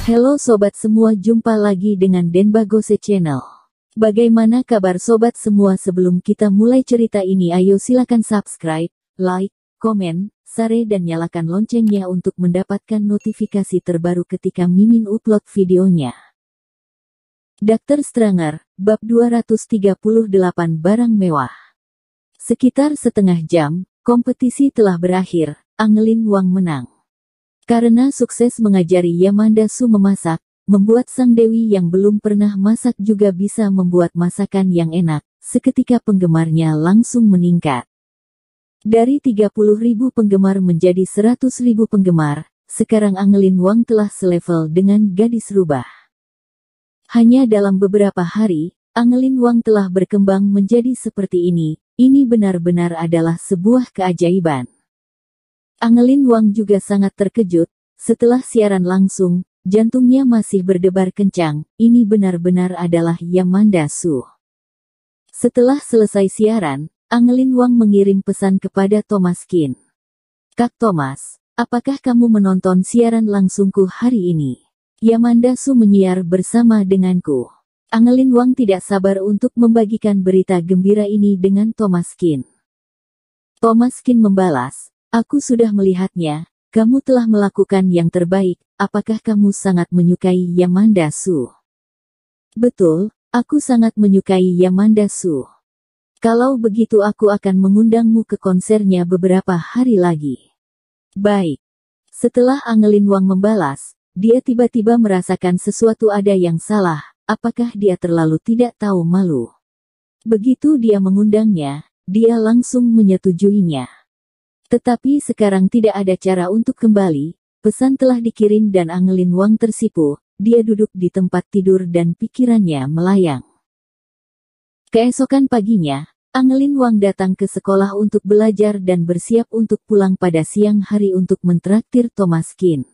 Halo sobat semua, jumpa lagi dengan Denbagose Channel. Bagaimana kabar sobat semua? Sebelum kita mulai cerita ini, ayo silakan subscribe, like, komen, share dan nyalakan loncengnya untuk mendapatkan notifikasi terbaru ketika Mimin upload videonya. Dr. Stranger, bab 238 barang mewah. Sekitar setengah jam, kompetisi telah berakhir, Angelin Wang menang. Karena sukses mengajari Yamanda Su memasak, membuat sang dewi yang belum pernah masak juga bisa membuat masakan yang enak, seketika penggemarnya langsung meningkat. Dari 30.000 penggemar menjadi 100.000 penggemar, sekarang Angelin Wang telah selevel dengan gadis rubah. Hanya dalam beberapa hari, Angelin Wang telah berkembang menjadi seperti ini benar-benar adalah sebuah keajaiban. Angelin Wang juga sangat terkejut, setelah siaran langsung, jantungnya masih berdebar kencang, ini benar-benar adalah Yamanda Su. Setelah selesai siaran, Angelin Wang mengirim pesan kepada Thomas Kin. Kak Thomas, apakah kamu menonton siaran langsungku hari ini? Yamanda Su menyiar bersama denganku. Angelin Wang tidak sabar untuk membagikan berita gembira ini dengan Thomas Kin. Thomas Kin membalas, aku sudah melihatnya, kamu telah melakukan yang terbaik, apakah kamu sangat menyukai Yamanda Su? Betul, aku sangat menyukai Yamanda Su. Kalau begitu aku akan mengundangmu ke konsernya beberapa hari lagi. Baik. Setelah Angelin Wang membalas, dia tiba-tiba merasakan sesuatu ada yang salah, apakah dia terlalu tidak tahu malu? Begitu dia mengundangnya, dia langsung menyetujuinya. Tetapi sekarang tidak ada cara untuk kembali, pesan telah dikirim dan Angelin Wang tersipu, dia duduk di tempat tidur dan pikirannya melayang. Keesokan paginya, Angelin Wang datang ke sekolah untuk belajar dan bersiap untuk pulang pada siang hari untuk mentraktir Thomas Kin.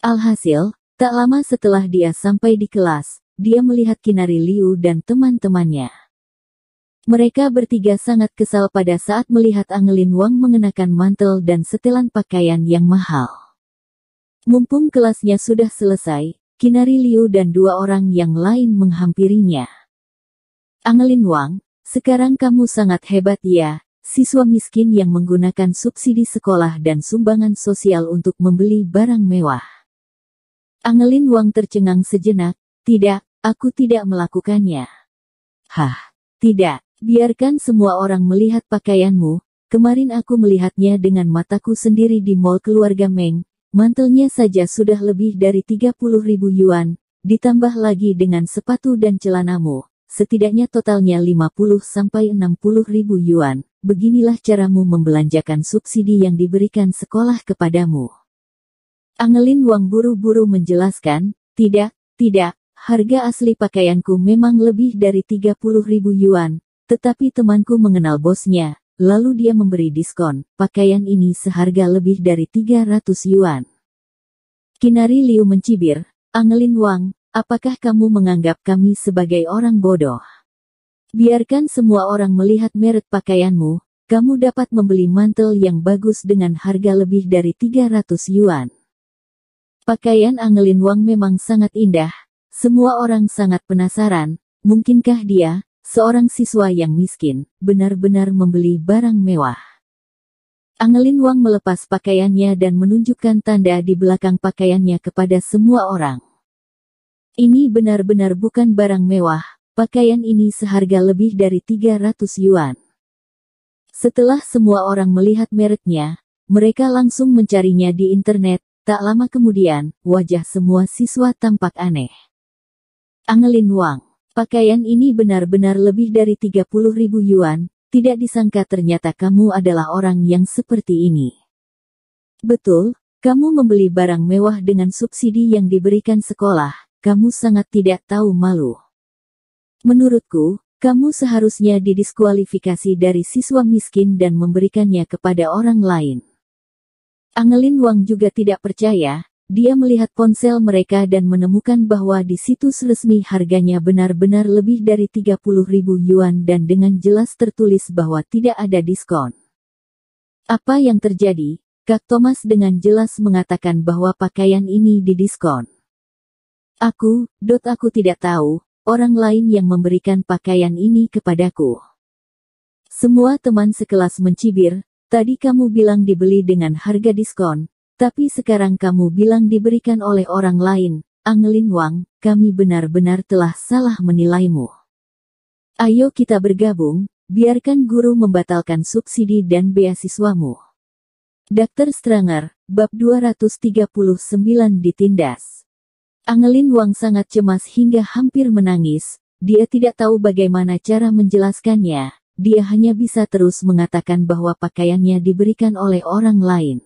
Alhasil, tak lama setelah dia sampai di kelas, dia melihat Kinari Liu dan teman-temannya. Mereka bertiga sangat kesal pada saat melihat Angelin Wang mengenakan mantel dan setelan pakaian yang mahal. Mumpung kelasnya sudah selesai, Kinari Liu dan dua orang yang lain menghampirinya. Angelin Wang, sekarang kamu sangat hebat ya, siswa miskin yang menggunakan subsidi sekolah dan sumbangan sosial untuk membeli barang mewah. Angelin Wang tercengang sejenak, tidak, aku tidak melakukannya. Hah, tidak. Biarkan semua orang melihat pakaianmu, kemarin aku melihatnya dengan mataku sendiri di mall keluarga Meng, mantelnya saja sudah lebih dari 30.000 yuan, ditambah lagi dengan sepatu dan celanamu, setidaknya totalnya 50-60.000 yuan, beginilah caramu membelanjakan subsidi yang diberikan sekolah kepadamu. Angelin Wang buru-buru menjelaskan, tidak, harga asli pakaianku memang lebih dari 30.000 yuan, tetapi temanku mengenal bosnya, lalu dia memberi diskon, pakaian ini seharga lebih dari 300 yuan. Kinari Liu mencibir, Angelin Wang, apakah kamu menganggap kami sebagai orang bodoh? Biarkan semua orang melihat merek pakaianmu, kamu dapat membeli mantel yang bagus dengan harga lebih dari 300 yuan. Pakaian Angelin Wang memang sangat indah, semua orang sangat penasaran, mungkinkah dia, seorang siswa yang miskin, benar-benar membeli barang mewah. Angelin Wang melepas pakaiannya dan menunjukkan tanda di belakang pakaiannya kepada semua orang. Ini benar-benar bukan barang mewah, pakaian ini seharga lebih dari 300 yuan. Setelah semua orang melihat mereknya, mereka langsung mencarinya di internet, tak lama kemudian, wajah semua siswa tampak aneh. Angelin Wang, pakaian ini benar-benar lebih dari 30.000 yuan, tidak disangka ternyata kamu adalah orang yang seperti ini. Betul, kamu membeli barang mewah dengan subsidi yang diberikan sekolah, kamu sangat tidak tahu malu. Menurutku, kamu seharusnya didiskualifikasi dari siswa miskin dan memberikannya kepada orang lain. Angelin Wang juga tidak percaya. Dia melihat ponsel mereka dan menemukan bahwa di situs resmi harganya benar-benar lebih dari 30.000 yuan dan dengan jelas tertulis bahwa tidak ada diskon. Apa yang terjadi? Kak Thomas dengan jelas mengatakan bahwa pakaian ini didiskon. Aku tidak tahu, orang lain yang memberikan pakaian ini kepadaku. Semua teman sekelas mencibir, tadi kamu bilang dibeli dengan harga diskon, tapi sekarang kamu bilang diberikan oleh orang lain. Angelin Wang, kami benar-benar telah salah menilaimu. Ayo kita bergabung, biarkan guru membatalkan subsidi dan beasiswamu. Dr. Stranger, bab 239 ditindas. Angelin Wang sangat cemas hingga hampir menangis, dia tidak tahu bagaimana cara menjelaskannya, dia hanya bisa terus mengatakan bahwa pakaiannya diberikan oleh orang lain.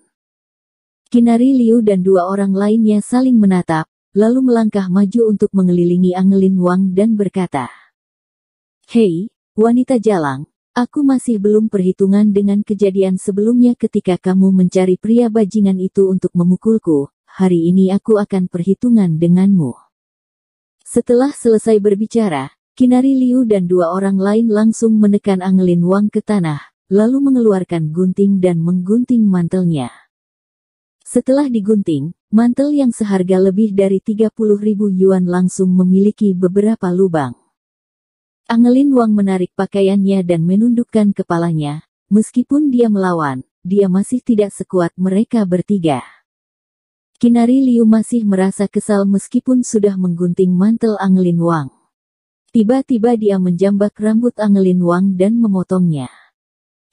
Kinari Liu dan dua orang lainnya saling menatap, lalu melangkah maju untuk mengelilingi Angelin Wang dan berkata, "Hei, wanita jalang, aku masih belum perhitungan dengan kejadian sebelumnya ketika kamu mencari pria bajingan itu untuk memukulku, hari ini aku akan perhitungan denganmu." Setelah selesai berbicara, Kinari Liu dan dua orang lain langsung menekan Angelin Wang ke tanah, lalu mengeluarkan gunting dan menggunting mantelnya. Setelah digunting, mantel yang seharga lebih dari 30.000 yuan langsung memiliki beberapa lubang. Angelin Wang menarik pakaiannya dan menundukkan kepalanya. Meskipun dia melawan, dia masih tidak sekuat mereka bertiga. Kinari Liu masih merasa kesal meskipun sudah menggunting mantel Angelin Wang. Tiba-tiba dia menjambak rambut Angelin Wang dan memotongnya.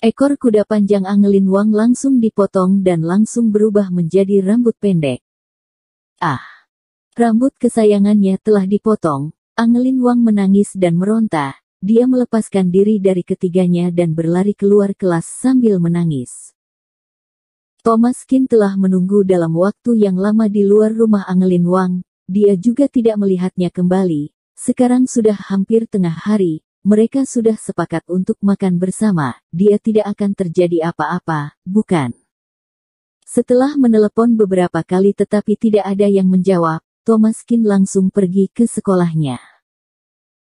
Ekor kuda panjang Angelin Wang langsung dipotong dan langsung berubah menjadi rambut pendek. Rambut kesayangannya telah dipotong. Angelin Wang menangis dan meronta. Dia melepaskan diri dari ketiganya dan berlari keluar kelas sambil menangis. Thomas Qin telah menunggu dalam waktu yang lama di luar rumah Angelin Wang. Dia juga tidak melihatnya kembali. Sekarang sudah hampir tengah hari. Mereka sudah sepakat untuk makan bersama, dia tidak akan terjadi apa-apa, bukan? Setelah menelepon beberapa kali tetapi tidak ada yang menjawab, Thomas Qin langsung pergi ke sekolahnya.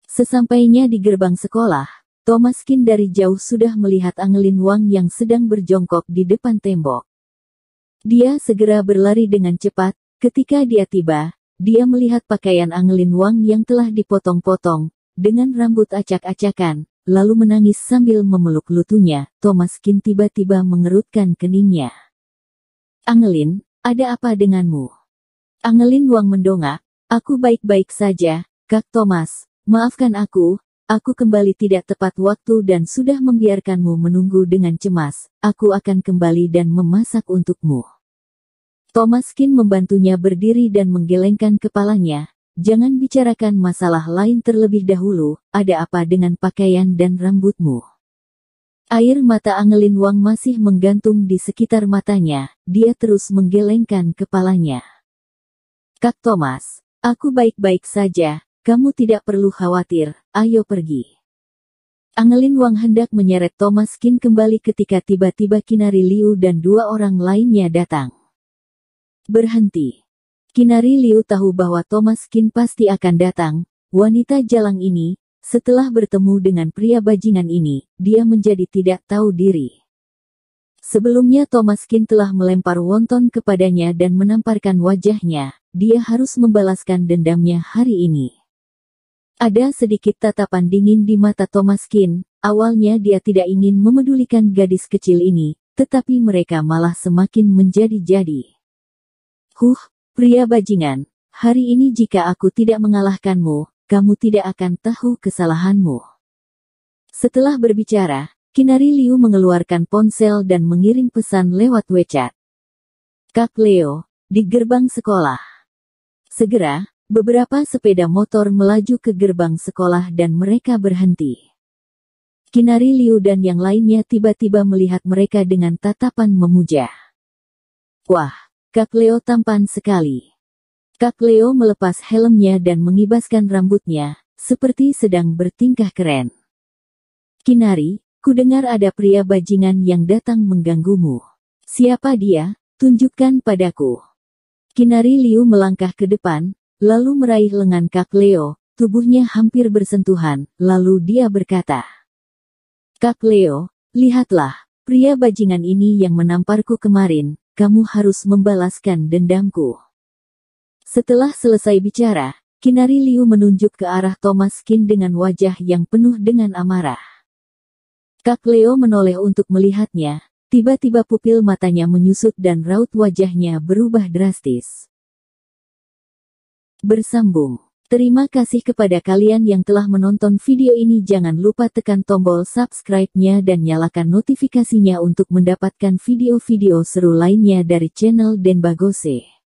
Sesampainya di gerbang sekolah, Thomas Qin dari jauh sudah melihat Angelin Wang yang sedang berjongkok di depan tembok. Dia segera berlari dengan cepat, ketika dia tiba, dia melihat pakaian Angelin Wang yang telah dipotong-potong, dengan rambut acak-acakan, lalu menangis sambil memeluk lutunya. Thomas Qin tiba-tiba mengerutkan keningnya. "Angelin, ada apa denganmu?" Angelin Wang mendongak, "Aku baik-baik saja, Kak Thomas, maafkan aku kembali tidak tepat waktu dan sudah membiarkanmu menunggu dengan cemas, aku akan kembali dan memasak untukmu." Thomas Qin membantunya berdiri dan menggelengkan kepalanya. "Jangan bicarakan masalah lain terlebih dahulu, ada apa dengan pakaian dan rambutmu?" Air mata Angelin Wang masih menggantung di sekitar matanya, dia terus menggelengkan kepalanya. "Kak Thomas, aku baik-baik saja, kamu tidak perlu khawatir, ayo pergi." Angelin Wang hendak menyeret Thomas Qin kembali ketika tiba-tiba Kinari Liu dan dua orang lainnya datang. "Berhenti." Kinari Liu tahu bahwa Thomas Qin pasti akan datang. Wanita jalang ini, setelah bertemu dengan pria bajingan ini, dia menjadi tidak tahu diri. Sebelumnya Thomas Qin telah melempar wonton kepadanya dan menamparkan wajahnya. Dia harus membalaskan dendamnya hari ini. Ada sedikit tatapan dingin di mata Thomas Qin. Awalnya dia tidak ingin memedulikan gadis kecil ini, tetapi mereka malah semakin menjadi-jadi. Pria bajingan, hari ini jika aku tidak mengalahkanmu, kamu tidak akan tahu kesalahanmu." Setelah berbicara, Kinari Liu mengeluarkan ponsel dan mengirim pesan lewat WeChat. "Kak Leo, di gerbang sekolah." Segera, beberapa sepeda motor melaju ke gerbang sekolah dan mereka berhenti. Kinari Liu dan yang lainnya tiba-tiba melihat mereka dengan tatapan memuja. "Wah, Kak Leo tampan sekali." Kak Leo melepas helmnya dan mengibaskan rambutnya, seperti sedang bertingkah keren. "Kinari, kudengar ada pria bajingan yang datang mengganggumu. Siapa dia? Tunjukkan padaku." Kinari Liu melangkah ke depan, lalu meraih lengan Kak Leo, tubuhnya hampir bersentuhan, lalu dia berkata, "Kak Leo, lihatlah, pria bajingan ini yang menamparku kemarin. Kamu harus membalaskan dendamku." Setelah selesai bicara, Kinari Liu menunjuk ke arah Thomas Qin dengan wajah yang penuh dengan amarah. Kak Leo menoleh untuk melihatnya. Tiba-tiba pupil matanya menyusut dan raut wajahnya berubah drastis. Bersambung. Terima kasih kepada kalian yang telah menonton video ini. Jangan lupa tekan tombol subscribe-nya dan nyalakan notifikasinya untuk mendapatkan video-video seru lainnya dari channel Denbagose.